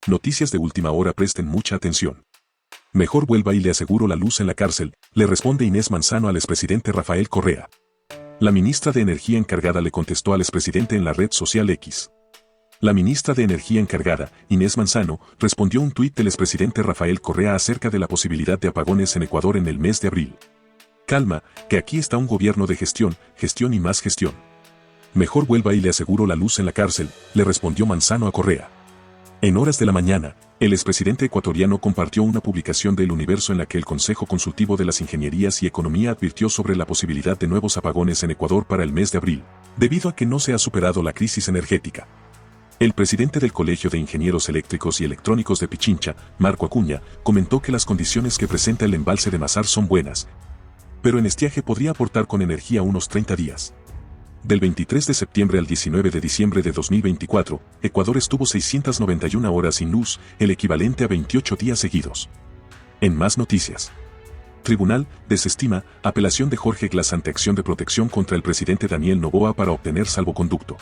Noticias de última hora, presten mucha atención. Mejor vuelva y le aseguro la luz en la cárcel, le responde Inés Manzano al expresidente Rafael Correa. La ministra de Energía encargada le contestó al expresidente en la red social X. La ministra de Energía encargada, Inés Manzano, respondió un tuit del expresidente Rafael Correa acerca de la posibilidad de apagones en Ecuador en el mes de abril. Calma, que aquí está un gobierno de gestión, gestión y más gestión. Mejor vuelva y le aseguro la luz en la cárcel, le respondió Manzano a Correa. En horas de la mañana, el expresidente ecuatoriano compartió una publicación de El Universo en la que el Consejo Consultivo de las Ingenierías y Economía advirtió sobre la posibilidad de nuevos apagones en Ecuador para el mes de abril, debido a que no se ha superado la crisis energética. El presidente del Colegio de Ingenieros Eléctricos y Electrónicos de Pichincha, Marco Acuña, comentó que las condiciones que presenta el embalse de Mazar son buenas, pero en estiaje podría aportar con energía unos 30 días. Del 23 de septiembre al 19 de diciembre de 2024, Ecuador estuvo 691 horas sin luz, el equivalente a 28 días seguidos. En más noticias. Tribunal desestima apelación de Jorge Glas ante acción de protección contra el presidente Daniel Noboa para obtener salvoconducto.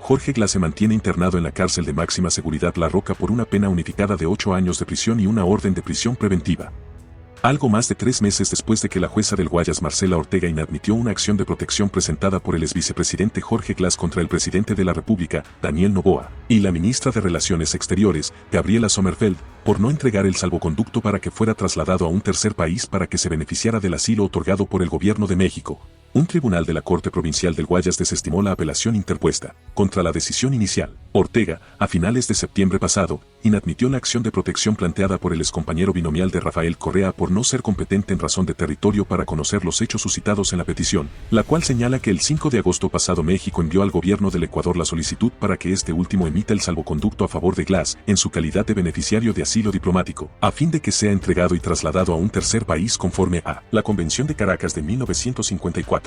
Jorge Glas se mantiene internado en la cárcel de máxima seguridad La Roca por una pena unificada de 8 años de prisión y una orden de prisión preventiva. Algo más de 3 meses después de que la jueza del Guayas Marcela Ortega inadmitió una acción de protección presentada por el exvicepresidente Jorge Glas contra el presidente de la República, Daniel Noboa, y la ministra de Relaciones Exteriores, Gabriela Sommerfeld, por no entregar el salvoconducto para que fuera trasladado a un tercer país para que se beneficiara del asilo otorgado por el gobierno de México. Un tribunal de la Corte Provincial del Guayas desestimó la apelación interpuesta contra la decisión inicial. Ortega, a finales de septiembre pasado, inadmitió la acción de protección planteada por el excompañero binomial de Rafael Correa por no ser competente en razón de territorio para conocer los hechos suscitados en la petición, la cual señala que el 5 de agosto pasado México envió al gobierno del Ecuador la solicitud para que este último emita el salvoconducto a favor de Glas, en su calidad de beneficiario de asilo diplomático, a fin de que sea entregado y trasladado a un tercer país conforme a la Convención de Caracas de 1954.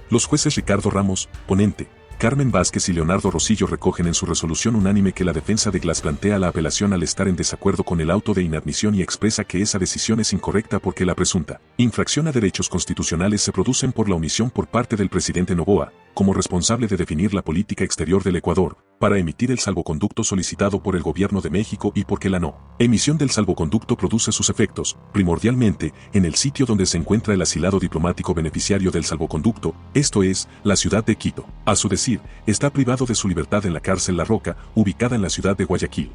Los jueces Ricardo Ramos, ponente, Carmen Vázquez y Leonardo Rosillo recogen en su resolución unánime que la defensa de Glas plantea la apelación al estar en desacuerdo con el auto de inadmisión y expresa que esa decisión es incorrecta porque la presunta infracción a derechos constitucionales se producen por la omisión por parte del presidente Noboa, como responsable de definir la política exterior del Ecuador, para emitir el salvoconducto solicitado por el gobierno de México y porque la no emisión del salvoconducto produce sus efectos, primordialmente, en el sitio donde se encuentra el asilado diplomático beneficiario del salvoconducto, esto es, la ciudad de Quito. A su decir, está privado de su libertad en la cárcel La Roca, ubicada en la ciudad de Guayaquil.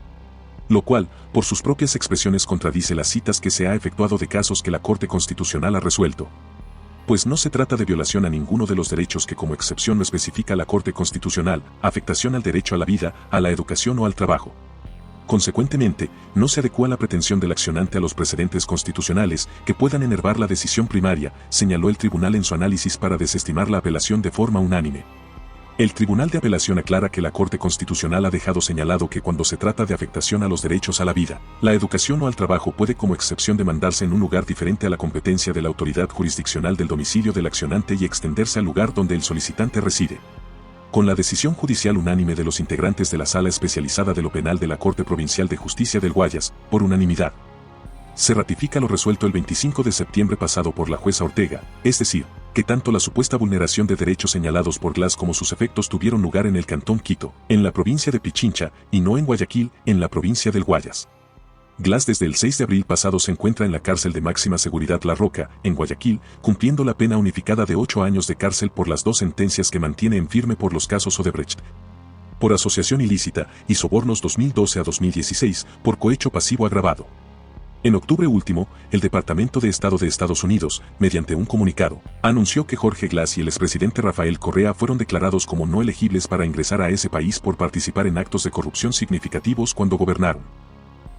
Lo cual, por sus propias expresiones contradice las citas que se ha efectuado de casos que la Corte Constitucional ha resuelto. Pues no se trata de violación a ninguno de los derechos que como excepción lo especifica la Corte Constitucional, afectación al derecho a la vida, a la educación o al trabajo. Consecuentemente, no se adecúa la pretensión del accionante a los precedentes constitucionales que puedan enervar la decisión primaria, señaló el tribunal en su análisis para desestimar la apelación de forma unánime. El Tribunal de Apelación aclara que la Corte Constitucional ha dejado señalado que cuando se trata de afectación a los derechos a la vida, la educación o al trabajo puede como excepción demandarse en un lugar diferente a la competencia de la autoridad jurisdiccional del domicilio del accionante y extenderse al lugar donde el solicitante reside. Con la decisión judicial unánime de los integrantes de la Sala Especializada de lo Penal de la Corte Provincial de Justicia del Guayas, por unanimidad, se ratifica lo resuelto el 25 de septiembre pasado por la jueza Ortega, es decir, que tanto la supuesta vulneración de derechos señalados por Glas como sus efectos tuvieron lugar en el Cantón Quito, en la provincia de Pichincha, y no en Guayaquil, en la provincia del Guayas. Glas desde el 6 de abril pasado se encuentra en la cárcel de máxima seguridad La Roca, en Guayaquil, cumpliendo la pena unificada de 8 años de cárcel por las 2 sentencias que mantiene en firme por los casos Odebrecht, por asociación ilícita, y sobornos 2012 a 2016, por cohecho pasivo agravado. En octubre último, el Departamento de Estado de Estados Unidos, mediante un comunicado, anunció que Jorge Glas y el expresidente Rafael Correa fueron declarados como no elegibles para ingresar a ese país por participar en actos de corrupción significativos cuando gobernaron.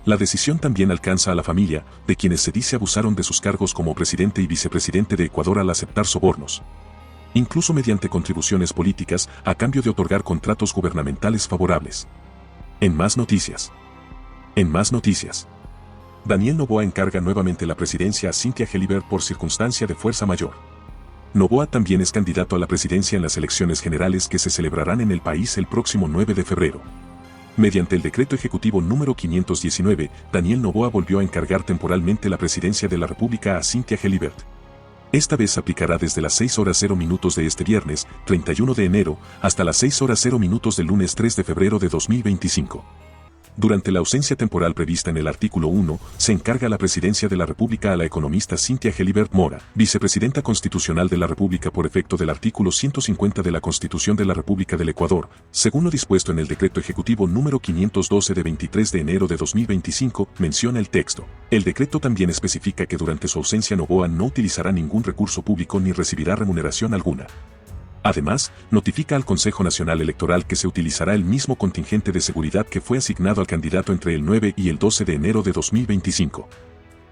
La decisión también alcanza a la familia, de quienes se dice abusaron de sus cargos como presidente y vicepresidente de Ecuador al aceptar sobornos, incluso mediante contribuciones políticas, a cambio de otorgar contratos gubernamentales favorables. En más noticias. Daniel Noboa encarga nuevamente la presidencia a Cynthia Gelibert por circunstancia de fuerza mayor. Noboa también es candidato a la presidencia en las elecciones generales que se celebrarán en el país el próximo 9 de febrero. Mediante el decreto ejecutivo número 519, Daniel Noboa volvió a encargar temporalmente la presidencia de la República a Cynthia Gelibert. Esta vez aplicará desde las 6:00 de este viernes, 31 de enero, hasta las 6:00 del lunes 3 de febrero de 2025. Durante la ausencia temporal prevista en el artículo 1, se encarga la Presidencia de la República a la economista Cynthia Gelibert Mora, Vicepresidenta Constitucional de la República por efecto del artículo 150 de la Constitución de la República del Ecuador, según lo dispuesto en el Decreto Ejecutivo número 512 de 23 de enero de 2025, menciona el texto. El decreto también especifica que durante su ausencia Noboa no utilizará ningún recurso público ni recibirá remuneración alguna. Además, notifica al Consejo Nacional Electoral que se utilizará el mismo contingente de seguridad que fue asignado al candidato entre el 9 y el 12 de enero de 2025.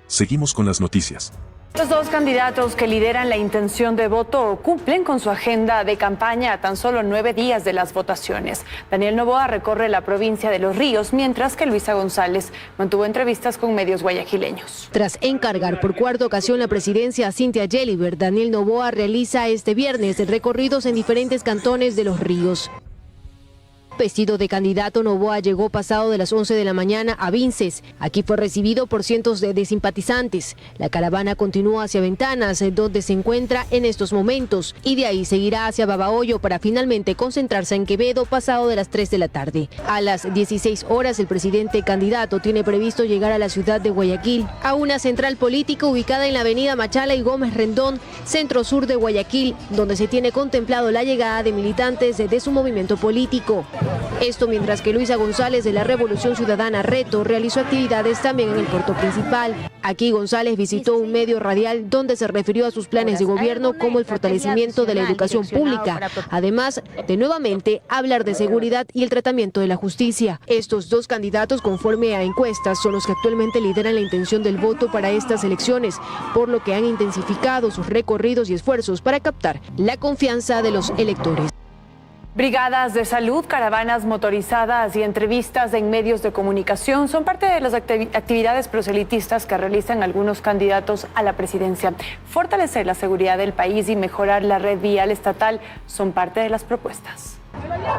Seguimos con las noticias. Los dos candidatos que lideran la intención de voto cumplen con su agenda de campaña a tan solo 9 días de las votaciones. Daniel Noboa recorre la provincia de Los Ríos, mientras que Luisa González mantuvo entrevistas con medios guayaquileños. Tras encargar por cuarta ocasión la presidencia a Cynthia Gelibert, Daniel Noboa realiza este viernes recorridos en diferentes cantones de Los Ríos. Vestido de candidato, Noboa llegó pasado de las 11 de la mañana a Vinces. Aquí fue recibido por cientos de simpatizantes. La caravana continúa hacia Ventanas, donde se encuentra en estos momentos, y de ahí seguirá hacia Babahoyo para finalmente concentrarse en Quevedo pasado de las 3 de la tarde. A las 16 horas, el presidente candidato tiene previsto llegar a la ciudad de Guayaquil, a una central política ubicada en la avenida Machala y Gómez Rendón, centro sur de Guayaquil, donde se tiene contemplado la llegada de militantes de su movimiento político. Esto mientras que Luisa González de la Revolución Ciudadana Reto realizó actividades también en el puerto principal. Aquí González visitó un medio radial donde se refirió a sus planes de gobierno como el fortalecimiento de la educación pública, además de nuevamente hablar de seguridad y el tratamiento de la justicia. Estos dos candidatos, conforme a encuestas, son los que actualmente lideran la intención del voto para estas elecciones, por lo que han intensificado sus recorridos y esfuerzos para captar la confianza de los electores. Brigadas de salud, caravanas motorizadas y entrevistas en medios de comunicación son parte de las actividades proselitistas que realizan algunos candidatos a la presidencia. Fortalecer la seguridad del país y mejorar la red vial estatal son parte de las propuestas.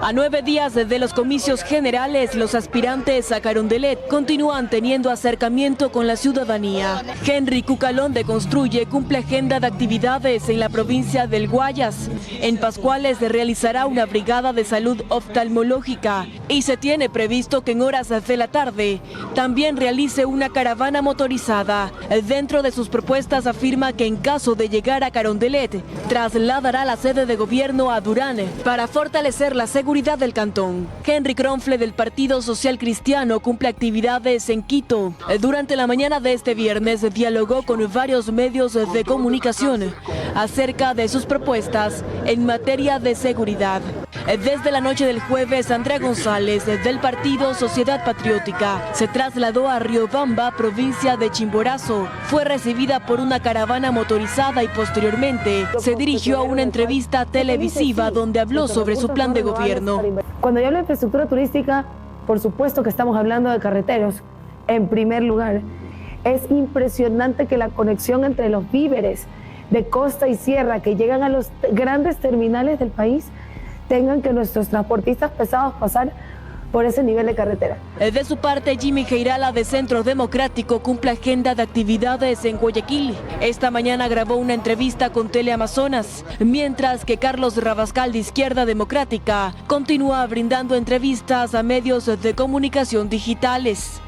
A 9 días de los comicios generales, los aspirantes a Carondelet continúan teniendo acercamiento con la ciudadanía. Henry Cucalón de Construye cumple agenda de actividades en la provincia del Guayas. En Pascuales se realizará una brigada de salud oftalmológica y se tiene previsto que en horas de la tarde también realice una caravana motorizada. Dentro de sus propuestas afirma que en caso de llegar a Carondelet, trasladará la sede de gobierno a Durán para fortalecer la seguridad del cantón. Henry Kronfle del Partido Social Cristiano cumple actividades en Quito. Durante la mañana de este viernes dialogó con varios medios de comunicación acerca de sus propuestas en materia de seguridad. Desde la noche del jueves, Andrea González del Partido Sociedad Patriótica se trasladó a Riobamba, provincia de Chimborazo. Fue recibida por una caravana motorizada y posteriormente se dirigió a una entrevista televisiva donde habló sobre su plan de gobierno. Cuando yo hablo de infraestructura turística, por supuesto que estamos hablando de carreteros, en primer lugar. Es impresionante que la conexión entre los víveres de costa y sierra que llegan a los grandes terminales del país tengan que nuestros transportistas pesados pasar por ese nivel de carretera. De su parte, Jimmy Geirala de Centro Democrático cumple agenda de actividades en Guayaquil. Esta mañana grabó una entrevista con Teleamazonas, mientras que Carlos Rabascal de Izquierda Democrática continúa brindando entrevistas a medios de comunicación digitales.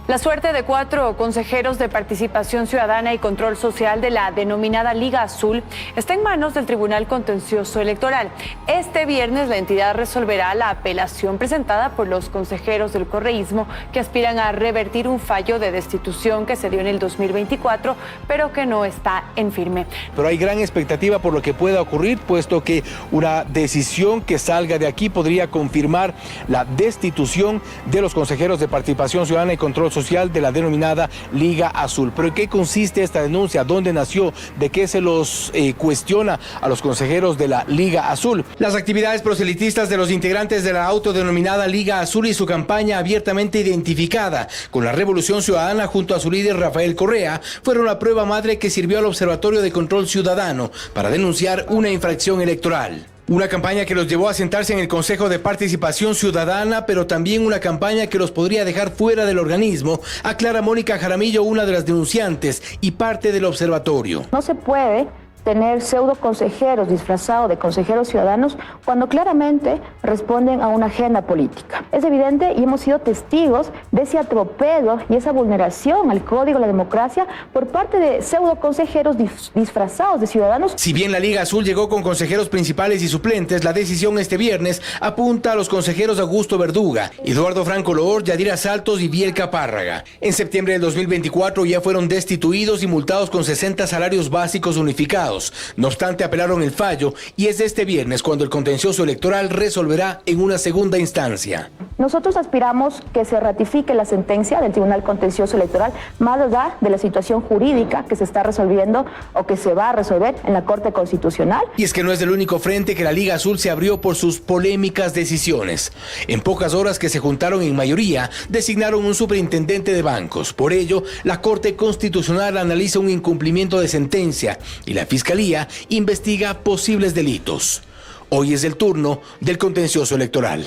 La suerte de 4 consejeros de Participación Ciudadana y Control Social de la denominada Liga Azul está en manos del Tribunal Contencioso Electoral. Este viernes la entidad resolverá la apelación presentada por los consejeros del correísmo que aspiran a revertir un fallo de destitución que se dio en el 2024, pero que no está en firme. Pero hay gran expectativa por lo que pueda ocurrir, puesto que una decisión que salga de aquí podría confirmar la destitución de los consejeros de Participación Ciudadana y Control Social de la denominada Liga Azul. ¿Pero en qué consiste esta denuncia? ¿Dónde nació? ¿De qué se los cuestiona a los consejeros de la Liga Azul? Las actividades proselitistas de los integrantes de la autodenominada Liga Azul y su campaña abiertamente identificada con la Revolución Ciudadana junto a su líder Rafael Correa fueron la prueba madre que sirvió al Observatorio de Control Ciudadano para denunciar una infracción electoral. Una campaña que los llevó a sentarse en el Consejo de Participación Ciudadana, pero también una campaña que los podría dejar fuera del organismo, aclara Mónica Jaramillo, una de las denunciantes y parte del observatorio. No se puede tener pseudo consejeros disfrazados de consejeros ciudadanos cuando claramente responden a una agenda política. Es evidente y hemos sido testigos de ese atropello y esa vulneración al Código de la Democracia por parte de pseudo consejeros disfrazados de ciudadanos. Si bien la Liga Azul llegó con consejeros principales y suplentes, la decisión este viernes apunta a los consejeros Augusto Verduga, Eduardo Franco Loor, Yadira Saltos y Bielka Párraga. En septiembre del 2024 ya fueron destituidos y multados con 60 salarios básicos unificados. No obstante, apelaron el fallo y es este viernes cuando el contencioso electoral resolverá en una segunda instancia. Nosotros aspiramos que se ratifique la sentencia del Tribunal Contencioso Electoral más allá de la situación jurídica que se está resolviendo o que se va a resolver en la Corte Constitucional. Y es que no es el único frente que la Liga Azul se abrió por sus polémicas decisiones. En pocas horas que se juntaron en mayoría, designaron un superintendente de bancos. Por ello, la Corte Constitucional analiza un incumplimiento de sentencia y la Fiscalía investiga posibles delitos. Hoy es el turno del contencioso electoral.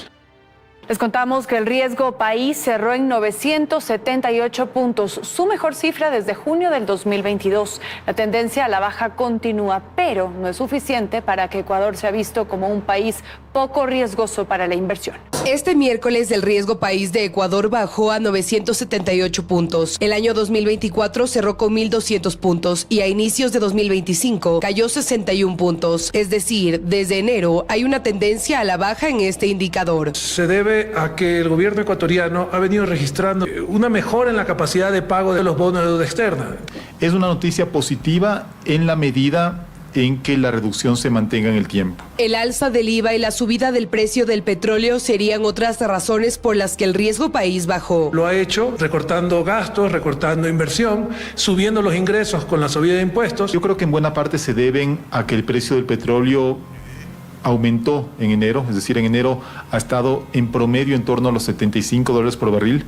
Les contamos que el riesgo país cerró en 978 puntos, su mejor cifra desde junio del 2022. La tendencia a la baja continúa, pero no es suficiente para que Ecuador sea visto como un país poco riesgoso para la inversión. Este miércoles el riesgo país de Ecuador bajó a 978 puntos. El año 2024 cerró con 1.200 puntos y a inicios de 2025 cayó 61 puntos. Es decir, desde enero hay una tendencia a la baja en este indicador. Se debe a que el gobierno ecuatoriano ha venido registrando una mejora en la capacidad de pago de los bonos de deuda externa. Es una noticia positiva en la medida en que la reducción se mantenga en el tiempo. El alza del IVA y la subida del precio del petróleo serían otras razones por las que el riesgo país bajó. Lo ha hecho recortando gastos, recortando inversión, subiendo los ingresos con la subida de impuestos. Yo creo que en buena parte se deben a que el precio del petróleo aumentó en enero, es decir, en enero ha estado en promedio en torno a los $75 por barril.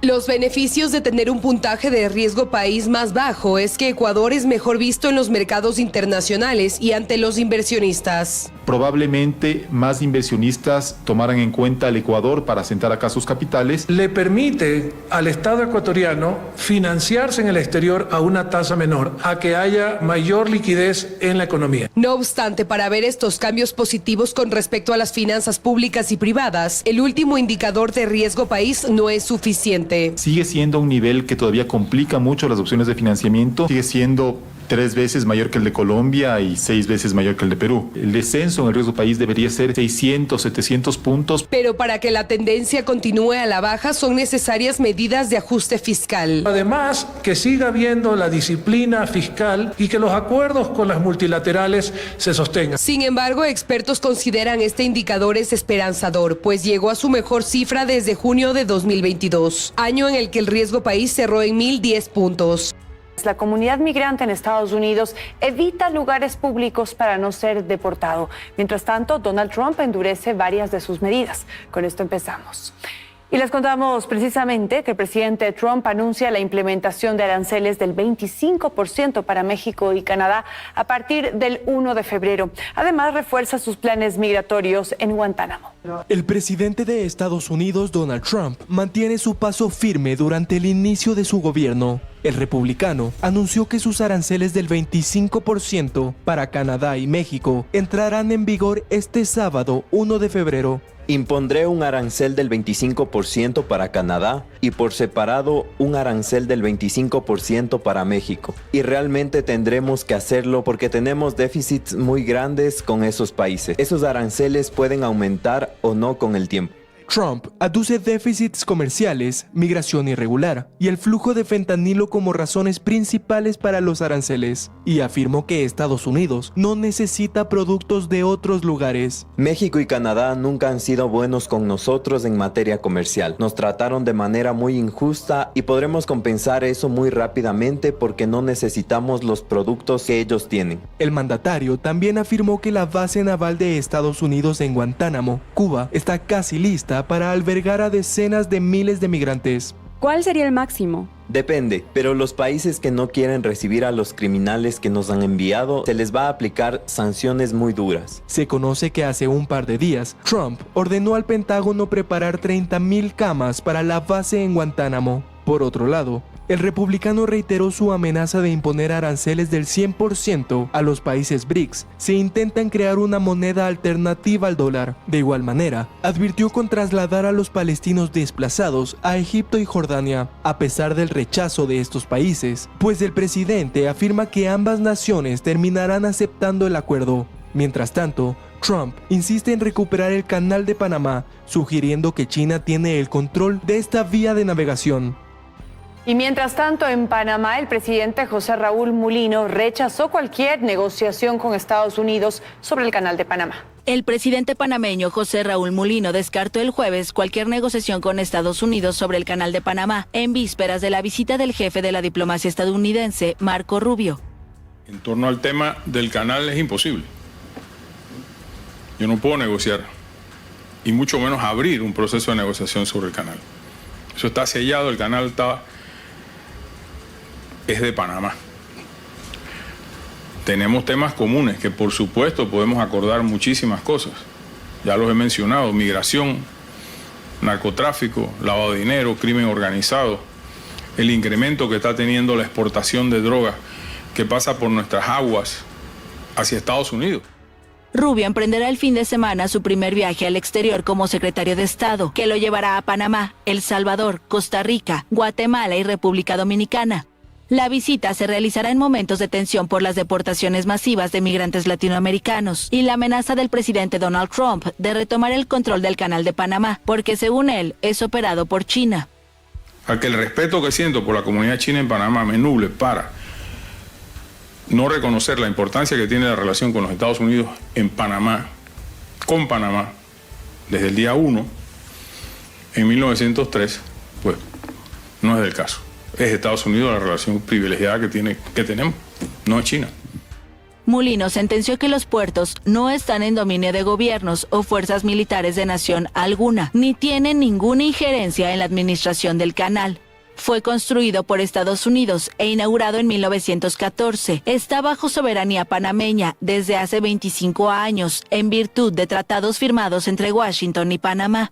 Los beneficios de tener un puntaje de riesgo país más bajo es que Ecuador es mejor visto en los mercados internacionales y ante los inversionistas. Probablemente más inversionistas tomaran en cuenta al Ecuador para asentar acá sus capitales. Le permite al Estado ecuatoriano financiarse en el exterior a una tasa menor, a que haya mayor liquidez en la economía. No obstante, para ver estos cambios positivos con respecto a las finanzas públicas y privadas, el último indicador de riesgo país no es suficiente. Sigue siendo un nivel que todavía complica mucho las opciones de financiamiento. Sigue siendo 3 veces mayor que el de Colombia y 6 veces mayor que el de Perú. El descenso en el riesgo país debería ser 600, 700 puntos. Pero para que la tendencia continúe a la baja son necesarias medidas de ajuste fiscal. Además, que siga habiendo la disciplina fiscal y que los acuerdos con las multilaterales se sostengan. Sin embargo, expertos consideran este indicador es esperanzador, pues llegó a su mejor cifra desde junio de 2022, año en el que el riesgo país cerró en 1.010 puntos. La comunidad migrante en Estados Unidos evita lugares públicos para no ser deportado. Mientras tanto, Donald Trump endurece varias de sus medidas. Con esto empezamos. Y les contamos precisamente que el presidente Trump anuncia la implementación de aranceles del 25% para México y Canadá a partir del 1 de febrero. Además, refuerza sus planes migratorios en Guantánamo. El presidente de Estados Unidos, Donald Trump, mantiene su paso firme durante el inicio de su gobierno. El republicano anunció que sus aranceles del 25% para Canadá y México entrarán en vigor este sábado 1 de febrero. Impondré un arancel del 25% para Canadá y por separado un arancel del 25% para México. Y realmente tendremos que hacerlo porque tenemos déficits muy grandes con esos países. Esos aranceles pueden aumentar o no con el tiempo. Trump aduce déficits comerciales, migración irregular y el flujo de fentanilo como razones principales para los aranceles, y afirmó que Estados Unidos no necesita productos de otros lugares. México y Canadá nunca han sido buenos con nosotros en materia comercial. Nos trataron de manera muy injusta y podremos compensar eso muy rápidamente porque no necesitamos los productos que ellos tienen. El mandatario también afirmó que la base naval de Estados Unidos en Guantánamo, Cuba, está casi lista para albergar a decenas de miles de migrantes. ¿Cuál sería el máximo? Depende, pero los países que no quieren recibir a los criminales que nos han enviado, se les va a aplicar sanciones muy duras. Se conoce que hace un par de días, Trump ordenó al Pentágono preparar 30,000 camas para la base en Guantánamo. Por otro lado, el republicano reiteró su amenaza de imponer aranceles del 100% a los países BRICS si intentan crear una moneda alternativa al dólar. De igual manera, advirtió con trasladar a los palestinos desplazados a Egipto y Jordania, a pesar del rechazo de estos países, pues el presidente afirma que ambas naciones terminarán aceptando el acuerdo. Mientras tanto, Trump insiste en recuperar el Canal de Panamá, sugiriendo que China tiene el control de esta vía de navegación. Y mientras tanto, en Panamá, el presidente José Raúl Mulino rechazó cualquier negociación con Estados Unidos sobre el Canal de Panamá. El presidente panameño José Raúl Mulino descartó el jueves cualquier negociación con Estados Unidos sobre el Canal de Panamá, en vísperas de la visita del jefe de la diplomacia estadounidense, Marco Rubio. En torno al tema del canal es imposible. Yo no puedo negociar, y mucho menos abrir un proceso de negociación sobre el canal. Eso está sellado, el canal es de Panamá. Tenemos temas comunes que por supuesto podemos acordar muchísimas cosas. Ya los he mencionado: migración, narcotráfico, lavado de dinero, crimen organizado, el incremento que está teniendo la exportación de drogas que pasa por nuestras aguas hacia Estados Unidos. Rubio emprenderá el fin de semana su primer viaje al exterior como secretario de Estado, que lo llevará a Panamá, El Salvador, Costa Rica, Guatemala y República Dominicana. La visita se realizará en momentos de tensión por las deportaciones masivas de migrantes latinoamericanos y la amenaza del presidente Donald Trump de retomar el control del Canal de Panamá, porque según él es operado por China. A que el respeto que siento por la comunidad china en Panamá me nuble para no reconocer la importancia que tiene la relación con los Estados Unidos en Panamá, con Panamá, desde el día 1, en 1903, pues no es del caso. Es Estados Unidos la relación privilegiada que tenemos, no es China. Mulino sentenció que los puertos no están en dominio de gobiernos o fuerzas militares de nación alguna, ni tienen ninguna injerencia en la administración del canal. Fue construido por Estados Unidos e inaugurado en 1914. Está bajo soberanía panameña desde hace 25 años, en virtud de tratados firmados entre Washington y Panamá.